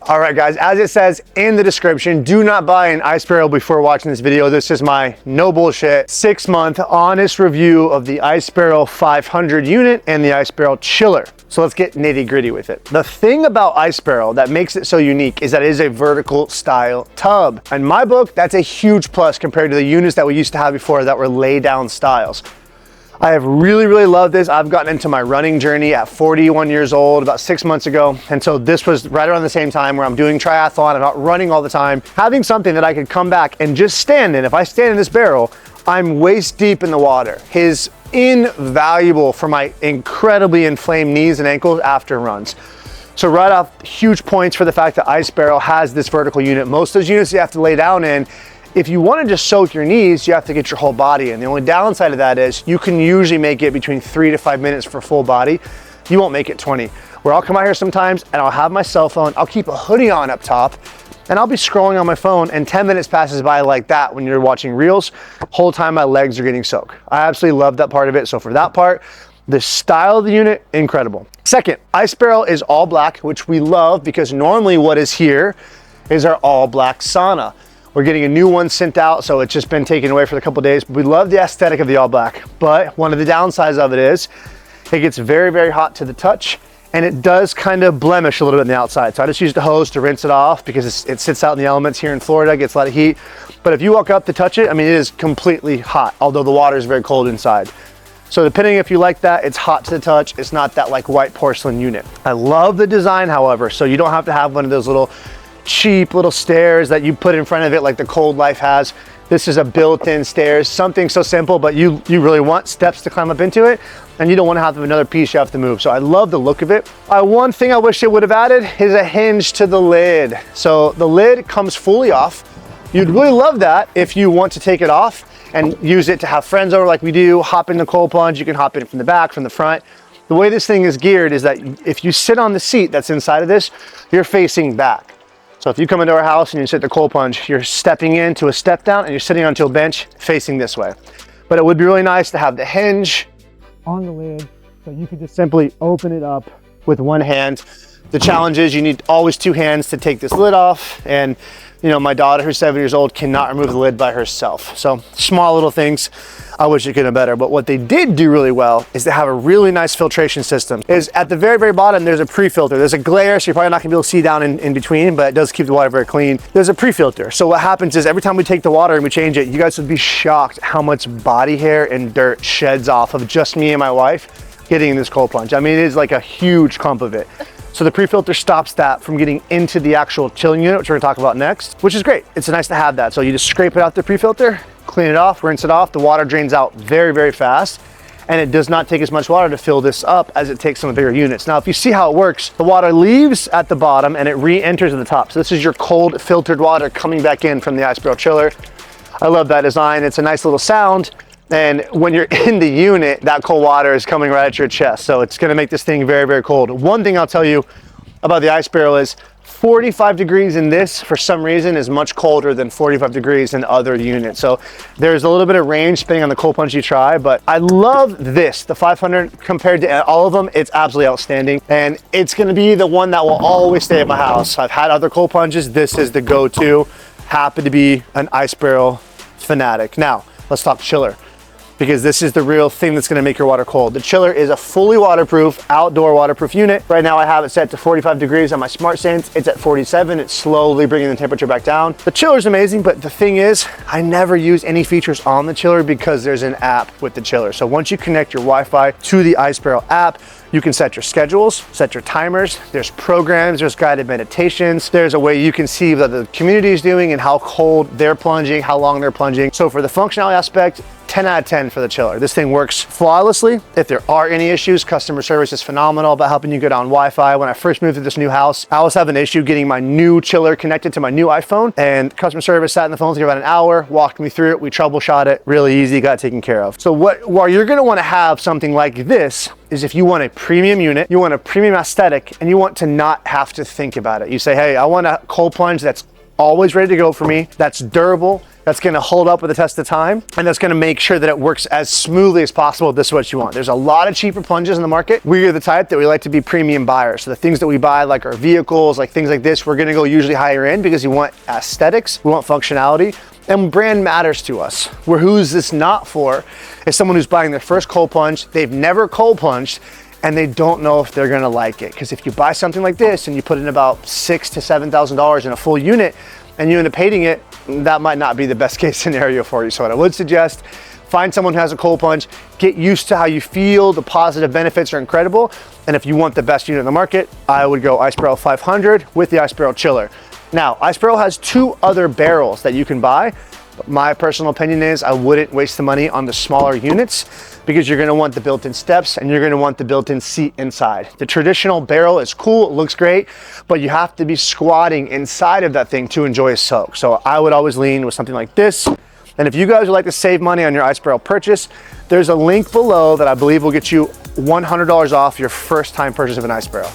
All right, guys, as it says in the description, do not buy an Ice Barrel before watching this video. This is my no bullshit 6-month honest review of the Ice Barrel 500 unit and the Ice Barrel chiller. So let's get nitty gritty with it. The thing about Ice Barrel that makes it so unique is that it is a vertical style tub. In my book, that's a huge plus compared to the units that we used to have before that were lay down styles. I have really loved this. I've gotten into my running journey at 41 years old, about 6 months ago. And so this was right around the same time where I'm doing triathlon, I'm not running all the time. Having something that I could come back and just stand in. If I stand in this barrel, I'm waist deep in the water. Is invaluable for my incredibly inflamed knees and ankles after runs. So right off, huge points for the fact that Ice Barrel has this vertical unit. Most of those units you have to lay down in. If you want to just soak your knees, you have to get your whole body in. The only downside of that is you can usually make it between 3 to 5 minutes for full body. You won't make it 20. Where I'll come out here sometimes and I'll have my cell phone, I'll keep a hoodie on up top, and I'll be scrolling on my phone and 10 minutes passes by like that when you're watching reels. Whole time my legs are getting soaked. I absolutely love that part of it. So for that part, the style of the unit, incredible. Second, Ice Barrel is all black, which we love because normally what is here is our all black sauna. We're getting a new one sent out, so it's just been taken away for a couple days. We love the aesthetic of the all black, but one of the downsides of it is it gets very hot to the touch, and it does kind of blemish a little bit on the outside. So I just used a hose to rinse it off because it sits out in the elements here in Florida, gets a lot of heat. But if you walk up to touch it, I mean, it is completely hot, although the water is very cold inside. So depending if you like that, it's hot to the touch. It's not that like white porcelain unit. I love the design, however, so you don't have to have one of those little cheap little stairs that you put in front of it like the Cold Life has. This is a built-in stairs, something so simple, but you really want steps to climb up into it, and you don't want to have another piece you have to move. So I love the look of it. One thing I wish it would have added is a hinge to the lid. So the lid comes fully off. You'd really love that if you want to take it off and use it to have friends over like we do, hop in the cold plunge. You can hop in from the back, from the front. The way this thing is geared is that if you sit on the seat that's inside of this, you're facing back. So if you come into our house and you sit the cold plunge, you're stepping into a step down and you're sitting onto a bench facing this way. But it would be really nice to have the hinge on the lid so you could just simply open it up with one hand. The challenge is you need always 2 hands to take this lid off, and you know, my daughter who's 7 years old cannot remove the lid by herself. So small little things I wish it could have better. But what they did do really well is they have a really nice filtration system. Is at the very bottom, there's a pre-filter. There's a glare, so you're probably not gonna be able to see down in between, but it does keep the water very clean. There's a pre-filter. So what happens is every time we take the water and we change it, you guys would be shocked how much body hair and dirt sheds off of just me and my wife getting in this cold plunge. I mean, it is like a huge clump of it. So the pre-filter stops that from getting into the actual chilling unit, which we're gonna talk about next, which is great. It's nice to have that. So you just scrape it out the pre-filter, clean it off, rinse it off. The water drains out very fast, and it does not take as much water to fill this up as it takes some of the bigger units. Now, if you see how it works, the water leaves at the bottom and it re-enters at the top. So this is your cold filtered water coming back in from the Ice Barrel chiller. I love that design. It's a nice little sound. And when you're in the unit, that cold water is coming right at your chest. So it's gonna make this thing very cold. One thing I'll tell you about the Ice Barrel is 45 degrees in this, for some reason, is much colder than 45 degrees in other units. So there's a little bit of range depending on the cold plunge you try, but I love this, the 500 compared to all of them. It's absolutely outstanding. And it's gonna be the one that will always stay at my house. I've had other cold plunges. This is the go-to. Happen to be an Ice Barrel fanatic. Now, let's talk chiller, because this is the real thing that's gonna make your water cold. The chiller is a fully waterproof, outdoor waterproof unit. Right now I have it set to 45 degrees on my SmartSense. It's at 47, it's slowly bringing the temperature back down. The chiller's amazing, but the thing is, I never use any features on the chiller because there's an app with the chiller. So once you connect your Wi-Fi to the Ice Barrel app, you can set your schedules, set your timers, there's programs, there's guided meditations, there's a way you can see what the community is doing and how cold they're plunging, how long they're plunging. So for the functionality aspect, 10 out of 10 for the chiller. This thing works flawlessly. If there are any issues, customer service is phenomenal about helping you get on Wi-Fi. When I first moved to this new house, I was having an issue getting my new chiller connected to my new iPhone, and customer service sat in the phone for about an hour, walked me through it, we troubleshot it, really easy, got it taken care of. So while you're gonna wanna have something like this, is if you want a premium unit, you want a premium aesthetic, and you want to not have to think about it. You say, hey, I want a cold plunge that's always ready to go for me, that's durable, that's gonna hold up with the test of time, and that's gonna make sure that it works as smoothly as possible. This is what you want. There's a lot of cheaper plunges in the market. We are the type that we like to be premium buyers. So the things that we buy, like our vehicles, like things like this, we're gonna go usually higher end because we want aesthetics, we want functionality, and brand matters to us. Where who's this not for is someone who's buying their first cold plunge, they've never cold plunged, and they don't know if they're gonna like it. Because if you buy something like this and you put in about $6,000 to $7,000 in a full unit and you end up hating it, that might not be the best case scenario for you. So what I would suggest, find someone who has a cold plunge, get used to how you feel, the positive benefits are incredible. And if you want the best unit in the market, I would go Ice Barrel 500 with the Ice Barrel Chiller. Now, Ice Barrel has 2 other barrels that you can buy. But my personal opinion is I wouldn't waste the money on the smaller units because you're gonna want the built-in steps and you're gonna want the built-in seat inside. The traditional barrel is cool, it looks great, but you have to be squatting inside of that thing to enjoy a soak. So I would always lean with something like this. And if you guys would like to save money on your Ice Barrel purchase, there's a link below that I believe will get you $100 off your first time purchase of an Ice Barrel.